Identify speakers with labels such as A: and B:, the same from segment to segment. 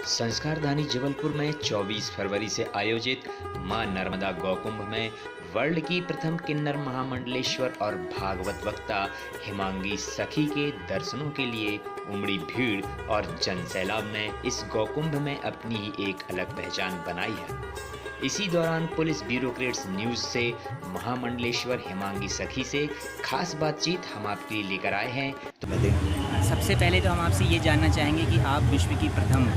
A: संस्कारधानी जबलपुर में 24 फरवरी से आयोजित मां नर्मदा गौकुंभ में वर्ल्ड की प्रथम किन्नर महामंडलेश्वर और भागवत वक्ता हिमांगी सखी के दर्शनों के लिए उमड़ी भीड़ और जनसैलाब ने इस गौकुंभ में अपनी ही एक अलग पहचान बनाई है। इसी दौरान पुलिस ब्यूरोक्रेट्स न्यूज से महामंडलेश्वर हिमांगी सखी से खास बातचीत हम आपके लिए लेकर आए हैं। तो
B: सबसे पहले तो हम आपसे ये जानना चाहेंगे कि आप विश्व की प्रथम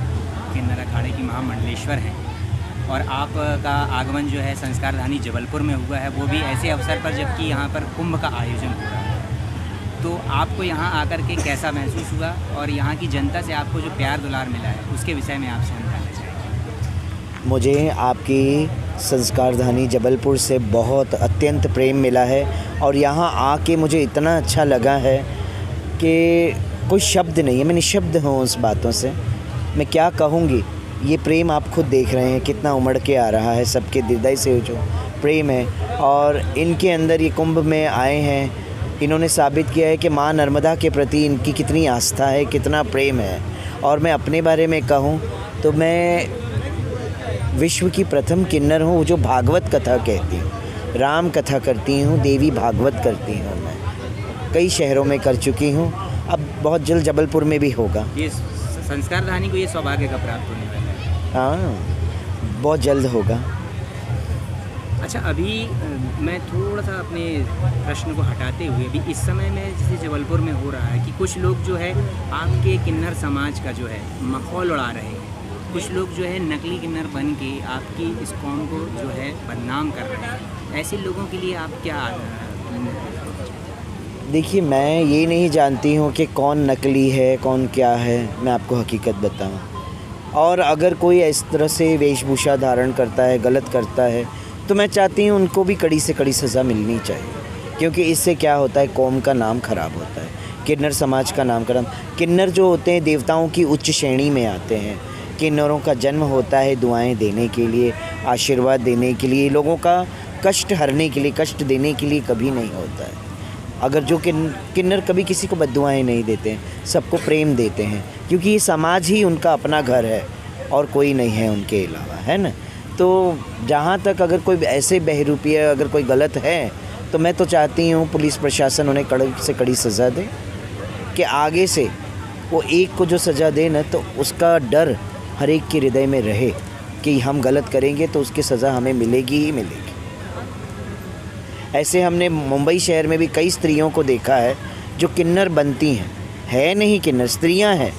B: किन्नर अखाड़े की महामंडलेश्वर हैं और आपका आगमन जो है संस्कारधानी जबलपुर में हुआ है, वो भी ऐसे अवसर पर जबकि यहाँ पर कुंभ का आयोजन हो रहा है। तो आपको यहाँ आकर के कैसा महसूस हुआ और यहाँ की जनता से आपको जो प्यार दुलार मिला है उसके विषय में आपसे हम जानना चाहेंगे।
C: मुझे आपकी संस्कारधानी जबलपुर से बहुत अत्यंत प्रेम मिला है और यहाँ आके मुझे इतना अच्छा लगा है कि कोई शब्द नहीं है, मैं निशब्द हूँ उस बातों से। मैं क्या कहूँगी, ये प्रेम आप खुद देख रहे हैं कितना उमड़ के आ रहा है, सबके हृदय से जो प्रेम है। और इनके अंदर ये कुंभ में आए हैं, इन्होंने साबित किया है कि माँ नर्मदा के प्रति इनकी कितनी आस्था है, कितना प्रेम है। और मैं अपने बारे में कहूँ तो मैं विश्व की प्रथम किन्नर हूँ जो भागवत कथा कहती हूँ, राम कथा करती हूँ, देवी भागवत करती हूँ। मैं कई शहरों में कर चुकी हूँ, अब बहुत जल्द जबलपुर में भी होगा।
B: ये संस्कारधानी को ये सौभाग्य का प्राप्त होने वाला है।
C: हाँ, बहुत जल्द होगा।
B: अच्छा, अभी मैं थोड़ा सा अपने प्रश्न को हटाते हुए अभी इस समय में जैसे जबलपुर में हो रहा है कि कुछ लोग जो है आपके किन्नर समाज का जो है मखौल उड़ा रहे हैं, कुछ लोग जो है नकली किन्नर बन के आपकी इस कौम को जो है बदनाम कर रहे हैं। ऐसे लोगों के लिए आप क्या
C: देखिए, मैं ये नहीं जानती हूँ कि कौन नकली है कौन क्या है, मैं आपको हकीकत बताऊँ। और अगर कोई इस तरह से वेशभूषा धारण करता है, गलत करता है, तो मैं चाहती हूँ उनको भी कड़ी से कड़ी सज़ा मिलनी चाहिए। क्योंकि इससे क्या होता है, कौम का नाम खराब होता है, किन्नर समाज का नाम खराब। किन्नर जो होते हैं देवताओं की उच्च श्रेणी में आते हैं। किन्नरों का जन्म होता है दुआएं देने के लिए, आशीर्वाद देने के लिए, लोगों का कष्ट हरने के लिए, कष्ट देने के लिए कभी नहीं होता है। अगर जो किन्नर कभी किसी को बद्दुआएं नहीं देते हैं, सबको प्रेम देते हैं, क्योंकि ये समाज ही उनका अपना घर है और कोई नहीं है उनके अलावा, है ना। तो जहाँ तक अगर कोई ऐसे बहरूपिया अगर कोई गलत है तो मैं तो चाहती हूँ पुलिस प्रशासन उन्हें कड़ी से कड़ी सज़ा दे, कि आगे से वो एक को जो सज़ा दे ना, तो उसका डर हर एक के हृदय में रहे कि हम गलत करेंगे तो उसकी सज़ा हमें मिलेगी ही मिलेगी। ऐसे हमने मुंबई शहर में भी कई स्त्रियों को देखा है जो किन्नर बनती हैं, है नहीं किन्नर, स्त्रियां हैं।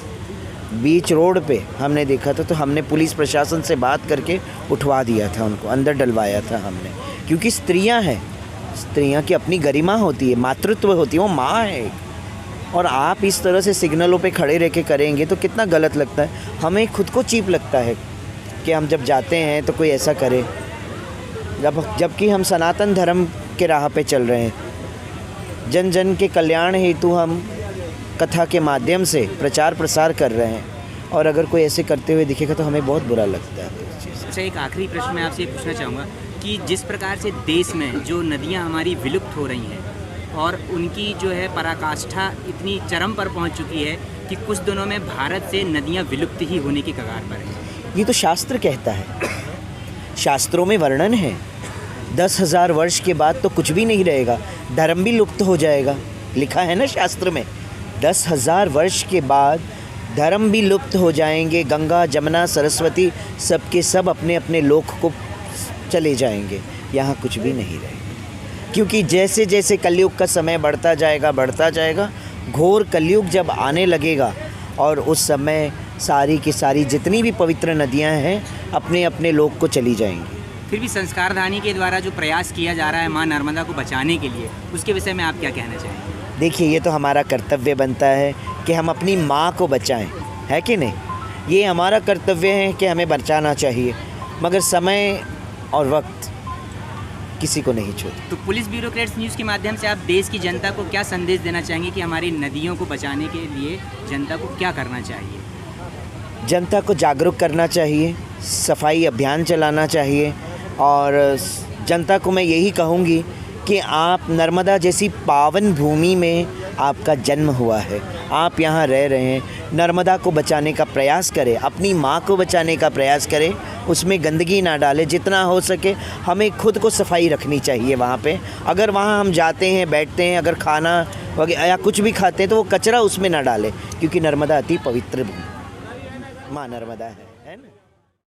C: बीच रोड पे हमने देखा था, तो हमने पुलिस प्रशासन से बात करके उठवा दिया था, उनको अंदर डलवाया था हमने, क्योंकि स्त्रियां हैं, स्त्रियां की अपनी गरिमा होती है, मातृत्व होती है, वो माँ है। और आप इस तरह से सिग्नलों पे खड़े रह के करेंगे तो कितना गलत लगता है। हमें खुद को चीप लगता है कि हम जब जाते हैं तो कोई ऐसा करे, जबकि हम सनातन धर्म के राह पे चल रहे हैं। जन जन के कल्याण हेतु हम कथा के माध्यम से प्रचार प्रसार कर रहे हैं, और अगर कोई ऐसे करते हुए दिखेगा तो हमें बहुत बुरा लगता है इस चीज़।
B: अच्छा, एक आखिरी प्रश्न मैं आपसे पूछना चाहूँगा कि जिस प्रकार से देश में जो नदियाँ हमारी विलुप्त हो रही हैं और उनकी जो है पराकाष्ठा इतनी चरम पर पहुँच चुकी है कि कुछ दिनों में भारत से नदियाँ विलुप्त ही होने की कगार पर हैं।
C: ये तो शास्त्र कहता है, शास्त्रों में वर्णन है। 10,000 वर्ष के बाद तो कुछ भी नहीं रहेगा, धर्म भी लुप्त हो जाएगा, लिखा है ना शास्त्र में। 10,000 वर्ष के बाद धर्म भी लुप्त हो जाएंगे, गंगा जमुना सरस्वती सबके सब अपने अपने लोक को चले जाएंगे, यहाँ कुछ भी नहीं रहेगा। क्योंकि जैसे जैसे कलयुग का समय बढ़ता जाएगा, घोर कलयुग जब आने लगेगा और उस समय सारी की सारी जितनी भी पवित्र नदियाँ हैं अपने अपने लोक को चली जाएंगी।
B: फिर भी संस्कारधानी के द्वारा जो प्रयास किया जा रहा है माँ नर्मदा को बचाने के लिए, उसके विषय में आप क्या कहना चाहेंगे?
C: देखिए, ये तो हमारा कर्तव्य बनता है कि हम अपनी माँ को बचाएं, है कि नहीं। ये हमारा कर्तव्य है कि हमें बचाना चाहिए, मगर समय और वक्त किसी को नहीं छोड़ता।
B: तो पुलिस ब्यूरोक्रेट्स न्यूज़ के माध्यम से आप देश की जनता को क्या संदेश देना चाहेंगे कि हमारी नदियों को बचाने के लिए जनता को क्या करना चाहिए?
C: जनता को जागरूक करना चाहिए, सफाई अभियान चलाना चाहिए, और जनता को मैं यही कहूँगी कि आप नर्मदा जैसी पावन भूमि में आपका जन्म हुआ है, आप यहाँ रह रहे हैं, नर्मदा को बचाने का प्रयास करे, अपनी माँ को बचाने का प्रयास करे, उसमें गंदगी ना डाले। जितना हो सके हमें खुद को सफाई रखनी चाहिए वहाँ पे। अगर वहाँ हम जाते हैं, बैठते हैं, अगर खाना वगैरह या कुछ भी खाते हैं तो वो कचरा उसमें ना डालें, क्योंकि नर्मदा अति पवित्र माँ नर्मदा है ना।